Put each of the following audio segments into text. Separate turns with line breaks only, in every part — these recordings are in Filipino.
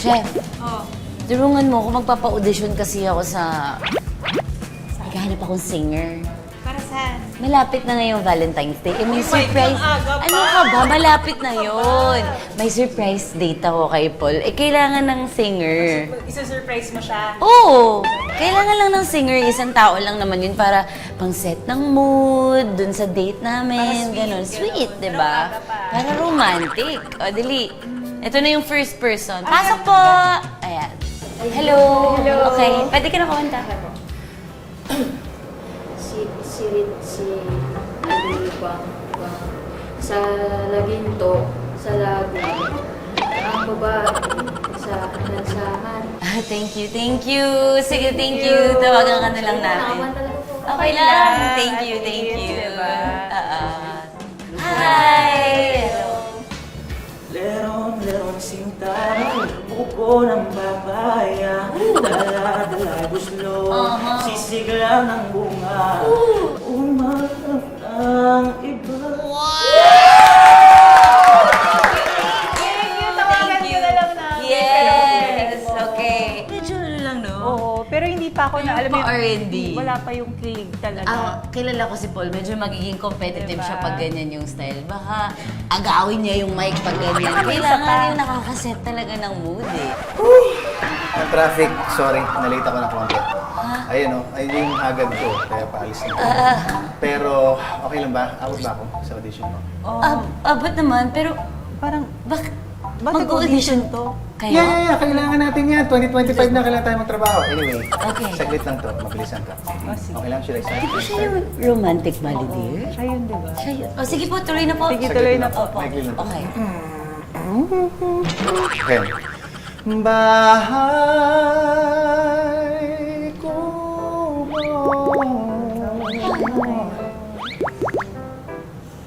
Chef, tulungan mo ako. Magpapa-audition kasi ako sa... Naghahanap akong singer.
Para saan?
Malapit na ngayong Valentine's Day. Eh, may
Uy,
surprise.
ang aga pa.
Ano ka ba? Malapit na yon. May surprise date ako kay Paul. Eh, kailangan ng singer.
Isa-surprise mo siya.
Oo! Kailangan lang ng singer. Isang tao lang naman yun para pang-set ng mood, dun sa date namin. Ganon. Sweet, di ba? Para romantic. O, dali. Ito na yung first person. Pasok po! Ayan. Hello! Okay. Pwede ka na kumanta.
si Alibang sa Laginto, sa Laguna, ang babae sa lansangan.
Thank you, thank you. Sige, thank you. Tawagan ka na lang namin.
Nakaman talaga po.
Okay lang. Thank you, thank you. Hi!
Lerong sinta, upo ng babaya, dala-dala guslo, sisigla ng bunga, umarap ng iba.
Tawagan ko na lang namin.
Yes! Okay. Medyo lang, no?
Oo, pero hindi pa ako na, alam mo
pa R&B.
wala pa yung kilig talaga.
Kilala ko si Paul. Medyo magiging competitive
Diba?
siya pag ganyan yung style. Baka agawin niya yung mic pag ganyan. Kailangan yung nakakaset talaga ng mood eh.
Ang traffic, sorry, nalate ako ng konti. Ayun o, ayun yung hagad ko, kaya paalis na ako. Pero okay lang ba? Abot ba ako sa audition mo?
Abot naman, pero
Parang,
bakit
mag-audition to?
kayo?
Yeah, kailangan natin yan. 2025 na, kailangan tayo magtrabaho. Anyway,
Okay.
saglit lang to, mabilisan to.
sige.
Okay lang, should I start?
Di ba siya yung romantic balladeer?
Siya yun, di ba?
Siya yun. Oh, sige po, tuloy na po.
Sige, tuloy na po.
Maikli lang to.
Okay.
Okay. Bahay ko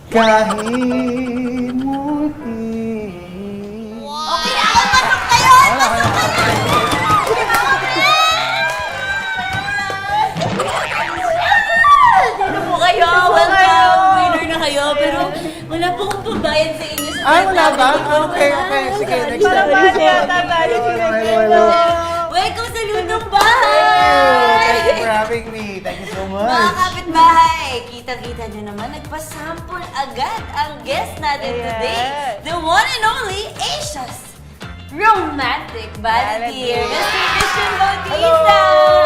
kahit munti.
Okay na ako! Pasok kayo! Dito po kayo! Welcome! Winner na kayo! Pero wala po akong pambayad sa inyo sa
Wala ba? Okay. Sige, next time.
Parang yata tayo
Welcome sa Lutong
Thank
Bahay!
you for having me. Thank you so
Mga
much.
kapitbahay, kita-kita nyo naman, nagpasample agad ang guest natin today. The one and only Asia's romantic balladeer, Mr. Christian Bautista!